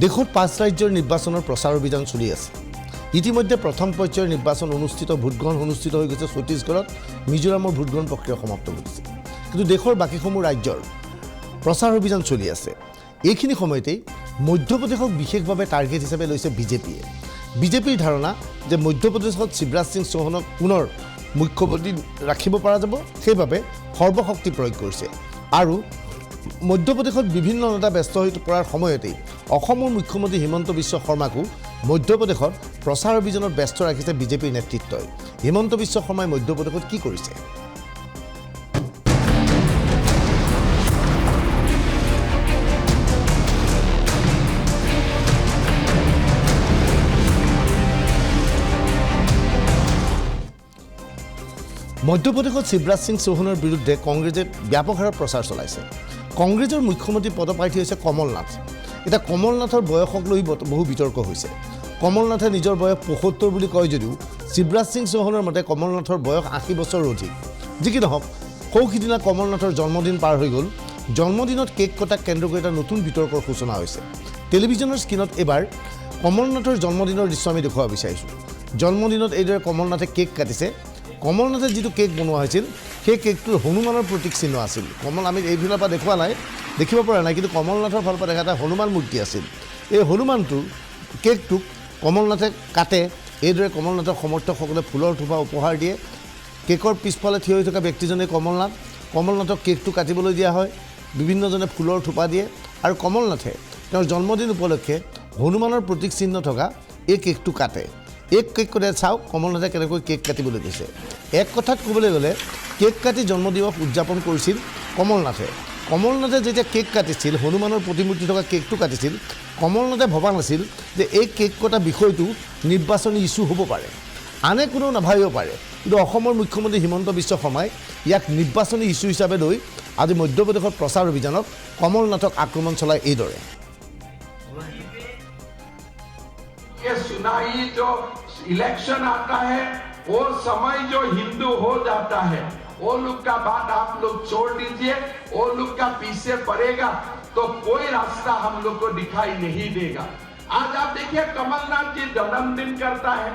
দেশত 5 ৰাজ্যৰ নিৰ্বাচনৰ প্ৰচাৰ অভিযান চলি আছে। ইতিমধ্যে প্ৰথম পৰ্যায়ৰ নিৰ্বাচন অনুষ্ঠিত ভোটগ্ৰহণ অনুষ্ঠিত হৈ গৈছে ছত্তীশগড়ত, মিজোৰামৰ ভোটগ্ৰহণ প্ৰক্ৰিয়া সমাপ্ত হৈছে। কিন্তু দেশৰ বাকীসমূহ ৰাজ্যৰ প্ৰচাৰ অভিযান চলি আছে। এইখিনি সময়তেই মধ্যপ্ৰদেশক বিশেষভাৱে টাৰ্গেট হিচাপে লৈছে বিজেপিয়ে। বিজেপিৰ ধাৰণা যে মধ্যপ্ৰদেশত শিৱৰাজ সিং চৌহানক পুনৰ মুখ্যমন্ত্ৰী ৰাখিব পৰা যাব, সেইবাবে সৰ্বশক্তি প্ৰয়োগ কৰিছে। আৰু মধ্যপ্ৰদেশত বিভিন্ন নেতা ব্যস্ত হৈ পৰাৰ সময়তেই অসমৰ মুখ্যমন্ত্ৰী হিমন্ত বিশ্ব শৰ্মাকো মধ্যপ্ৰদেশত প্ৰচাৰ অভিযানত ব্যস্ত ৰাখিছে বিজেপিৰ নেতৃত্বই। হিমন্ত বিশ্ব শৰ্মাই মধ্যপ্ৰদেশত কি কৰিছে? মধ্যপ্ৰদেশত শিৱৰাজ সিং চৌহানৰ বিৰুদ্ধে কংগ্ৰেছে ব্যাপক হাৰত প্ৰচাৰ চলাইছে। কংগ্ৰেছৰ মুখ্যমন্ত্ৰী পদপ্ৰাৰ্থী হৈছে কমল নাথ। এতিয়া কমল নাথৰ বয়সক লৈ বহু বিতৰ্ক হৈছে। কমল নাথে নিজৰ বয়স ৭৫ বুলি কয় যদিও শিৱৰাজ সিং চৌহানৰ মতে কমল নাথৰ বয়স ৮০ বছৰৰ অধিক। যি কি নহওক, সৌসিদিনা কমল নাথৰ জন্মদিন পাৰ হৈ গ'ল। জন্মদিনত কেক কটাক কেন্দ্ৰ কৰি এটা নতুন বিতৰ্কৰ সূচনা হৈছে। টেলিভিছনৰ স্ক্ৰীণত এইবাৰ কমল নাথৰ জন্মদিনৰ দৃশ্য আমি দেখুৱাব বিচাৰিছোঁ। জন্মদিনত এইদৰে কমল নাথে কেক কাটিছে। কমল নাথে যিটো কেক বনোৱা হৈছিল, সেই কেকটোৰ হনুমানৰ প্ৰতীক চিহ্ন আছিল। আমি এইফালৰ পৰা দেখুওৱা নাই, দেখিব পৰা নাই, কিন্তু কমল নাথৰ ফালৰ পৰা দেখা এটা হনুমান মূৰ্তি আছিল। এই হনুমানটোৰ কেকটোক কমল নাথে কাটে। এইদৰে কমল নাথৰ সমৰ্থকসকলে ফুলৰ থোপা উপহাৰ দিয়ে। কেকৰ পিছফালে থিয় হৈ থকা ব্যক্তিজনে কমল নাথক কেকটো কাটিবলৈ দিয়া হয়। বিভিন্নজনে ফুলৰ থোপা দিয়ে আৰু কমল নাথে তেওঁৰ জন্মদিন উপলক্ষে হনুমানৰ প্ৰতীক চিহ্ন থকা এই কেকটো কাটে। এই কেক কটাই চাওক কমল নাথে কেনেকৈ কেক কাটিবলৈ গৈছে। এক কথাত ক'বলৈ গ'লে কেক কাটি জন্মদিৱস উদযাপন কৰিছিল কমল নাথে। কমল নাথে যেতিয়া কেক কাটিছিল, হনুমানৰ প্ৰতিমূৰ্তি থকা কেকটো কাটিছিল, কমল নাথে ভবা নাছিল যে এই কেক কটা বিষয়টো নিৰ্বাচনী ইছ্যু হ'ব পাৰে, আনে কোনেও নাভাবিব পাৰে। কিন্তু অসমৰ মুখ্যমন্ত্ৰী হিমন্ত বিশ্ব শৰ্মাই ইয়াক নিৰ্বাচনী ইছ্যু হিচাপে লৈ আজি মধ্যপ্ৰদেশত প্ৰচাৰ অভিযানত কমল নাথক আক্ৰমণ চলাই এইদৰে। सुनाई जो इलेक्शन आता है वो समय जो हिंदू हो जाता है, वो लोग का बात आप लोग छोड़ दीजिए। वो लोग का पीछे पड़ेगा तो कोई रास्ता हम लोग को दिखाई नहीं देगा। आज आप देखिए कमलनाथ जी जन्मदिन करता है,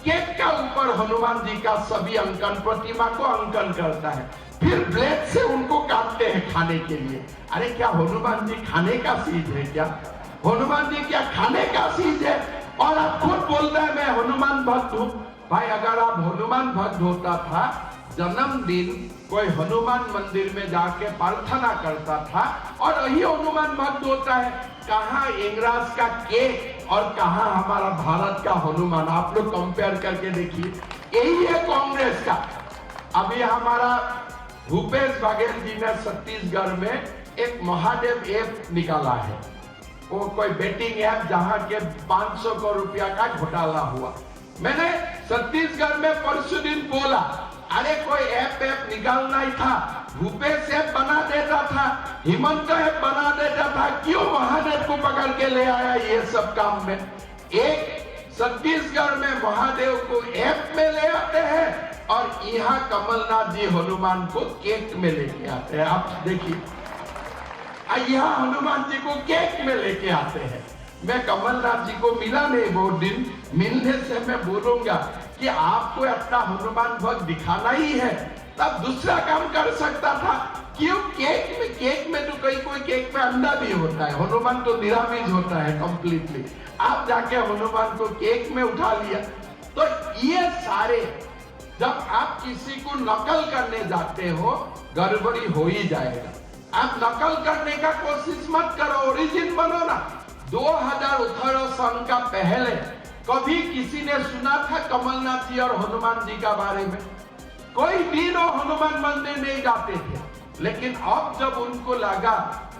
केक का ऊपर हनुमान जी का सभी अंकन, प्रतिमा को अंकन करता है, फिर ब्लेड से उनको काटते हैं खाने के लिए। अरे क्या हनुमान जी खाने का चीज है क्या? हनुमान जी क्या खाने का चीज है? और आप खुद बोलता है मैं हनुमान भक्त हूं। भाई अगर आप हनुमान भक्त होता था, जन्मदिन कोई हनुमान मंदिर में जाके प्रार्थना करता था और यही हनुमान भक्त होता है। कहां इंग्रज का केक और कहां हमारा भारत का हनुमान? आप लोग कंपेयर करके देखिए। यही है कांग्रेस का। अभी हमारा भूपेश बघेल जी ने छत्तीसगढ़ में एक महादेव ऐप निकाला है। वो कोई बेटिंग ऐप जहां के 500 करोड़ रुपया का घोटाला हुआ। मैंने छत्तीसगढ़ में परसों दिन बोला, अरे कोई ऐप निकालना ही था, भूपेश ऐप बना देता था, हिमंत ऐप बना देता था, क्यों महादेव को पकड़ के ले आया ये सब काम में? एक छत्तीसगढ़ में महादेव को ऐप में ले आते हैं और यहाँ कमलनाथ जी हनुमान को केक में लेके आते हैं। आप देखिए, यहाँ हनुमान जी को केक में लेके आते हैं। मैं कमलनाथ जी को मिला नहीं बहुत दिन, मिलने से मैं बोलूंगा कि आपको अपना हनुमान भक्त दिखाना ही है, तब दूसरा काम कर सकता था। क्यों केक में तो कोई केक में अंडा भी होता है, हनुमान तो निरामिष होता है कंप्लीटली। आप जाके हनुमान को केक में उठा लिया। तो ये सारे, जब आप किसी को नकल करने जाते हो, गड़बड़ी हो ही जाएगा। आप नकल करने का कोशिश मत करो, ओरिजिन बनो ना। 2018 सन का पहले कभी किसी ने सुना था कमलनाथ जी और हनुमान जी का बारे में? कोई दिन वो हनुमान मंदिर नहीं जाते थे। लेकिन अब जब उनको लगा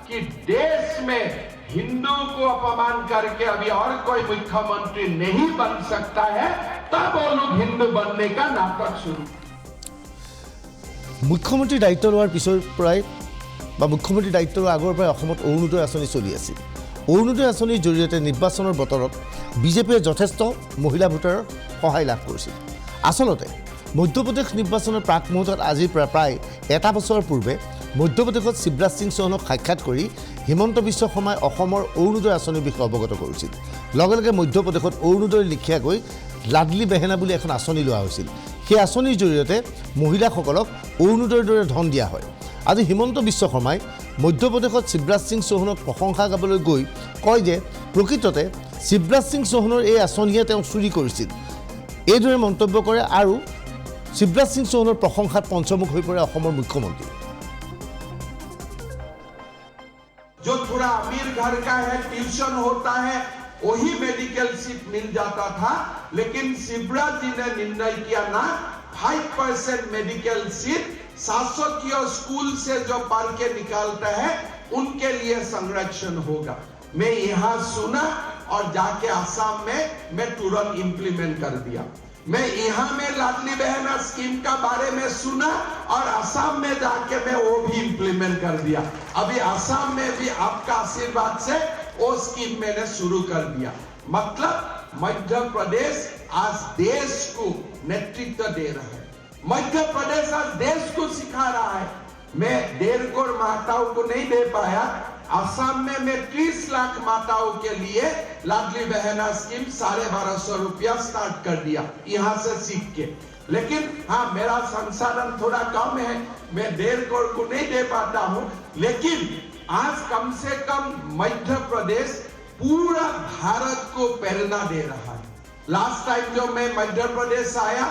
कि देश में हिंदू को अपमान करके अभी और कोई मुख्यमंत्री नहीं बन सकता है, तब वो लोग हिंदू बनने का नाटक शुरू। मुख्यमंत्री दायित्व लोৱাৰ পিছৰ পৰাই বা মুখ্যমন্ত্ৰী দায়িত্ব লোৱাৰ আগৰ পৰাই অসমত অৰুণোদয় আঁচনি চলি আছিল। অৰুণোদয় আঁচনিৰ জৰিয়তে নিৰ্বাচনৰ বতৰত বিজেপিয়ে যথেষ্ট মহিলা ভোটাৰৰ সহায় লাভ কৰিছিল। আচলতে মধ্যপ্ৰদেশ নিৰ্বাচনৰ প্ৰাক মুহূৰ্তত আজিৰ প্ৰায় এটা বছৰৰ পূৰ্বে মধ্যপ্ৰদেশত শিৱৰাজ সিং চৌহানক সাক্ষাৎ কৰি হিমন্ত বিশ্ব শৰ্মাই অসমৰ অৰুণোদয় আঁচনিৰ বিষয়ে অৱগত কৰিছিল। লগে লগে মধ্যপ্ৰদেশত অৰুণোদয় লিখিয়াকৈ লাডলি বেহেনা বুলি এখন আঁচনি লোৱা হৈছিল। সেই আঁচনিৰ জৰিয়তে মহিলাসকলক অৰুণোদয়ৰ দৰে ধন দিয়া হয়। আজি হিমন্ত বিশ্ব শৰ্মাই মধ্যপ্ৰদেশত শিৱৰাজ সিং চৌহানক প্ৰশংসা গাবলৈ গৈ কয় যে প্ৰকৃততে শিৱৰাজ সিং চৌহানৰ এই আঁচনিয়ে তেওঁ চুৰি কৰিছিল। এইদৰে মন্তব্য কৰে আৰু শিৱৰাজ সিং চৌহানৰ প্ৰশংসাত পঞ্চমুখ হৈ পৰে অসমৰ মুখ্যমন্ত্ৰী। जो थोड़ा अमीर घर का है, ट्यूशन होता है, वही मेडिकल सीट मिल जाता था, लेकिन शिवराज जी ने निर्णय किया ना 5% मेडिकल सीट शासकीय स्कूल से जो पढ़ के निकालते हैं उनके लिए संरक्षण होगा। मैं यहाँ सुना और जाके आसाम में मैं तुरंत इंप्लीमेंट कर दिया। मैं यहाँ में लाडली बहना स्कीम का बारे में सुना और असम में जाके मैं वो भी इंप्लीमेंट कर दिया। अभी असम में भी आपका आशीर्वाद से वो स्कीम मैंने शुरू कर दिया। मतलब मध्य प्रदेश आज देश को नेतृत्व दे रहा है। मध्य प्रदेश आज देश को सिखा रहा है। मैं 1.5 करोड़ माताओं को नहीं दे पाया। असम में मैं 30 लाख माताओं के लिए लाडली बहना स्कीम 1250 रुपया स्टार्ट कर दिया यहाँ से सीख के। लेकिन हाँ, मेरा संसाधन थोड़ा कम है, मैं 1.5 करोड़ को नहीं दे पाता हूँ, लेकिन आज कम से कम मध्य प्रदेश पूरा भारत को प्रेरणा दे रहा है। लास्ट टाइम जो मैं मध्य प्रदेश आया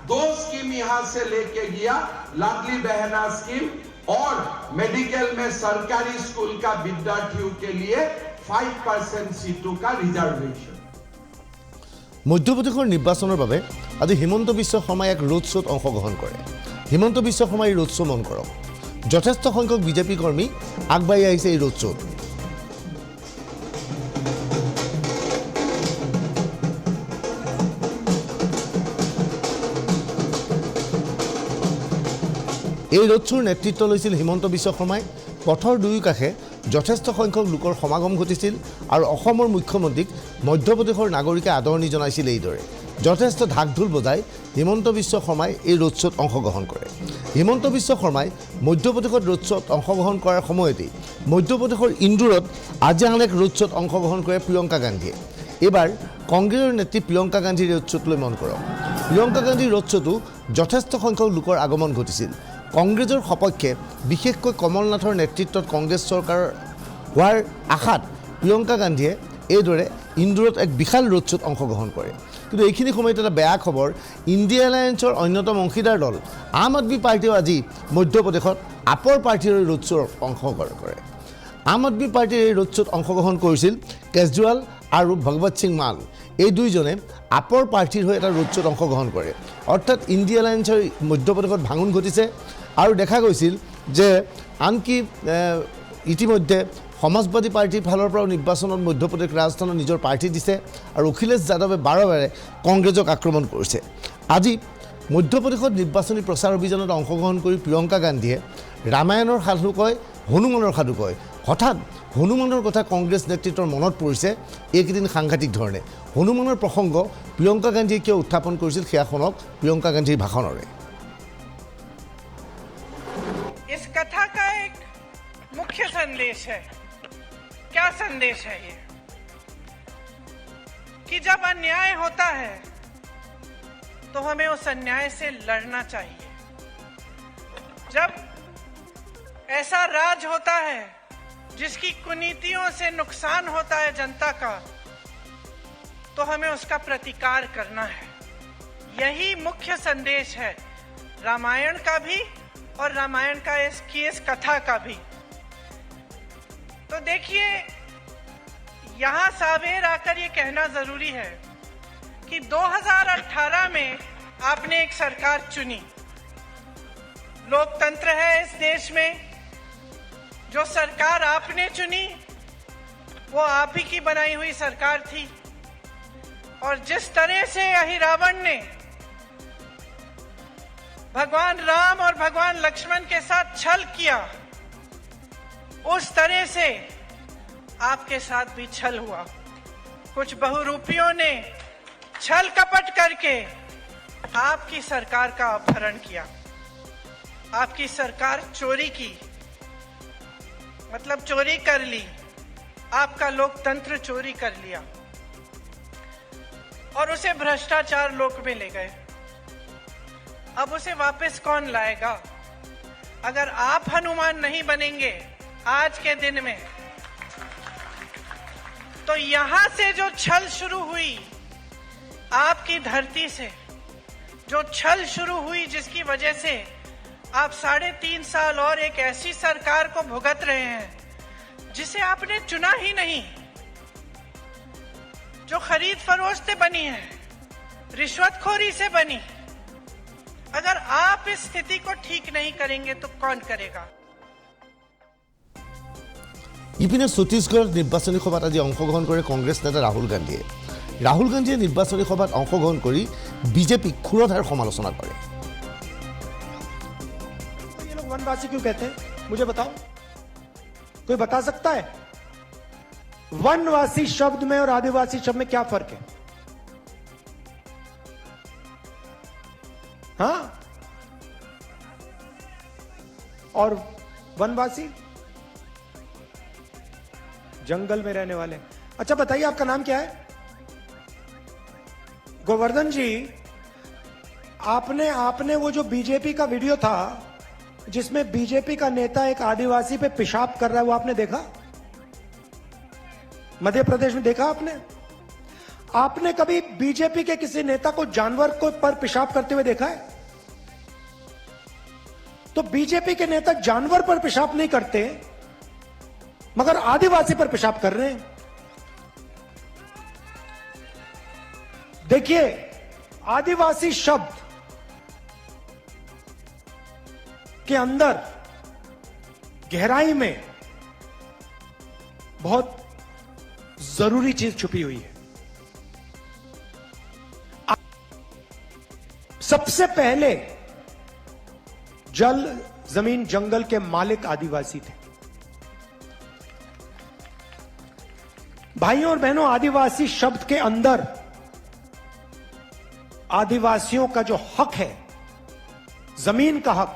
2 स्कीम यहाँ से लेके गया, लाडली बहना स्कीम और मेडिकल में सरकारी स्कूल का विद्यार्थियों के लिए 5% सीटों का रिजर्वेशन। মধ্যপ্ৰদেশৰ নিৰ্বাচনৰ বাবে আজি হিমন্ত বিশ্ব শৰ্মাই এক ৰোড শ্ব'ত অংশগ্ৰহণ কৰে। হিমন্ত বিশ্ব শৰ্মাই ৰোড শ্ব' মন কৰক, যথেষ্ট সংখ্যক বিজেপি কৰ্মী আগবাঢ়ি আহিছে এই ৰোড শ্ব'ত। এই ৰোড শ্ব'ৰ নেতৃত্ব লৈছিল হিমন্ত বিশ্ব শৰ্মাই। পথৰ দুয়ো কাষে যথেষ্ট সংখ্যক লোকৰ সমাগম ঘটিছিল আৰু অসমৰ মুখ্যমন্ত্ৰীক মধ্যপ্ৰদেশৰ নাগৰিকে আদৰণি জনাইছিল। এইদৰে যথেষ্ট ঢাক ঢোল বজাই হিমন্ত বিশ্ব শৰ্মাই এই ৰোড শ্ব'ত অংশগ্ৰহণ কৰে। হিমন্ত বিশ্ব শৰ্মাই মধ্যপ্ৰদেশত ৰোড শ্ব'ত অংশগ্ৰহণ কৰাৰ সময়তেই মধ্যপ্ৰদেশৰ ইন্দোৰত আজি আন এক ৰোড শ্ব'ত অংশগ্ৰহণ কৰে প্ৰিয়ংকা গান্ধীয়ে। এইবাৰ কংগ্ৰেছৰ নেত্ৰী প্ৰিয়ংকা গান্ধীৰ ৰোড শ্ব'ত লৈ মন কৰক। প্ৰিয়ংকা গান্ধীৰ ৰোড শ্ব'তো যথেষ্ট সংখ্যক লোকৰ আগমন ঘটিছিল। কংগ্ৰেছৰ সপক্ষে বিশেষকৈ কমল নাথৰ নেতৃত্বত কংগ্ৰেছ চৰকাৰ হোৱাৰ আশাত প্ৰিয়ংকা গান্ধীয়ে এইদৰে ইন্দোৰত এক বিশাল ৰোড শ্ব'ত অংশগ্ৰহণ কৰে। কিন্তু এইখিনি সময়ত এটা বেয়া খবৰ, ইণ্ডিয়া এলায়েন্সৰ অন্যতম অংশীদাৰ দল আম আদমি পাৰ্টীয়েও আজি মধ্যপ্ৰদেশত আপৰ পাৰ্টীৰ ৰোড শ্ব'ত অংশগ্ৰহণ কৰে। আম আদমি পাৰ্টীৰ এই ৰোড শ্ব'ত অংশগ্ৰহণ কৰিছিল কেজৰিৱাল আৰু ভগৱত সিং মান। এই দুইজনে আপৰ পাৰ্টীৰ হৈ এটা ৰোড শ্ব'ত অংশগ্ৰহণ কৰে। অৰ্থাৎ ইণ্ডিয়া এলায়েন্সৰ মধ্যপ্ৰদেশত ভাঙোন ঘটিছে আৰু দেখা গৈছিল যে আনকি ইতিমধ্যে সমাজবাদী পাৰ্টীৰ ফালৰ পৰাও নিৰ্বাচনত মধ্যপ্ৰদেশ ৰাজস্থানত নিজৰ প্ৰাৰ্থী দিছে আৰু অখিলেশ যাদৱে বাৰে বাৰে কংগ্ৰেছক আক্ৰমণ কৰিছে। আজি মধ্যপ্ৰদেশত নিৰ্বাচনী প্ৰচাৰ অভিযানত অংশগ্ৰহণ কৰি প্ৰিয়ংকা গান্ধীয়ে ৰামায়ণৰ সাধু কয়, হনুমানৰ সাধু কয়। হঠাৎ হনুমানৰ কথা কংগ্ৰেছ নেতৃত্বৰ মনত পৰিছে এইকেইদিন সাংঘাতিক ধৰণে। হনুমানৰ প্ৰসংগ প্ৰিয়ংকা গান্ধীয়ে কিয় উত্থাপন কৰিছিল সেয়া শুনক প্ৰিয়ংকা গান্ধীৰ ভাষণৰে। इस कथा का एक मुख्य संदेश है। क्या संदेश है ये? कि जब अन्याय होता है तो हमें उस अन्याय से लड़ना चाहिए। जब ऐसा राज होता है जिसकी कुनीतियों से नुकसान होता है जनता का, तो हमें उसका प्रतिकार करना है। यही मुख्य संदेश है रामायण का भी और रामायण का इस कथा का भी। तो देखिए, यहाँ सावेर आकर ये कहना जरूरी है कि 2018 में आपने एक सरकार चुनी। लोकतंत्र है इस देश में। जो सरकार आपने चुनी वो आप ही की बनाई हुई सरकार थी। और जिस तरह से अहिरावण ने भगवान राम और भगवान लक्ष्मण के साथ छल किया, उस तरह से आपके साथ भी छल हुआ। कुछ बहुरूपियों ने छल कपट करके आपकी सरकार का अपहरण किया, आपकी सरकार चोरी की। मतलब चोरी कर ली, आपका लोकतंत्र चोरी कर लिया और उसे भ्रष्टाचार लोक में ले गए। अब उसे वापस कौन लाएगा? अगर आप हनुमान नहीं बनेंगे आज के दिन में, तो यहां से जो छल शुरू हुई, आपकी धरती से जो छल शुरू हुई, जिसकी वजह से आप 3.5 साल और एक ऐसी सरकार को भुगत रहे हैं जिसे आपने चुना ही नहीं, जो खरीद फरोख्त से बनी है, रिश्वतखोरी से बनी। अगर आप इस स्थिति को ठीक नहीं करेंगे तो कौन करेगा? ইপিনে ছত্তীশগড় নিৰ্বাচনী সভাত আজি অংশগ্ৰহণ কৰে কংগ্ৰেছ নেতা ৰাহুল গান্ধীয়ে। ৰাহুল গান্ধীয়ে নিৰ্বাচনী সভাত অংশগ্ৰহণ কৰি বিজেপিক ক্ষুৰধাৰ সমালোচনা কৰে। ये लोग वनवासी क्यों कहते हैं, मुझे बताओ, कोई बता सकता है? वनवासी शब्द में और आदिवासी शब्द में क्या फर्क है? हाँ? और वनवासी जंगल में रहने वाले। अच्छा बताइए, आपका नाम क्या है? गोवर्धन जी, आपने वो जो बीजेपी का वीडियो था जिसमें बीजेपी का नेता एक आदिवासी पे पेशाब कर रहा है, वो आपने देखा? मध्य प्रदेश में देखा आपने? आपने कभी बीजेपी के किसी नेता को जानवर को पर पेशाब करते हुए देखा है? तो बीजेपी के नेता जानवर पर पेशाब नहीं करते, मगर आदिवासी पर पेशाब कर रहे हैं। देखिए, आदिवासी शब्द के अंदर गहराई में बहुत जरूरी चीज छुपी हुई है। सबसे पहले जल, जमीन, जंगल के मालिक आदिवासी थे। भाइयों और बहनों, आदिवासी शब्द के अंदर आदिवासियों का जो हक है, जमीन का हक,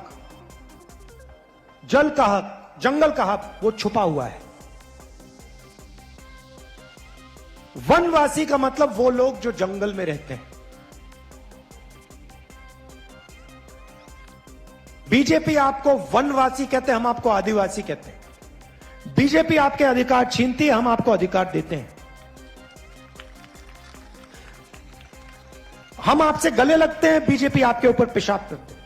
जल का हक, जंगल का हक, वो छुपा हुआ है। वनवासी का मतलब वो लोग जो जंगल में रहते हैं। बीजेपी आपको वनवासी कहते हैं, हम आपको आदिवासी कहते हैं। बीजेपी आपके अधिकार छीनती है, हम आपको अधिकार देते हैं। हम आपसे गले लगते हैं, बीजेपी आपके ऊपर पेशाब करते हैं।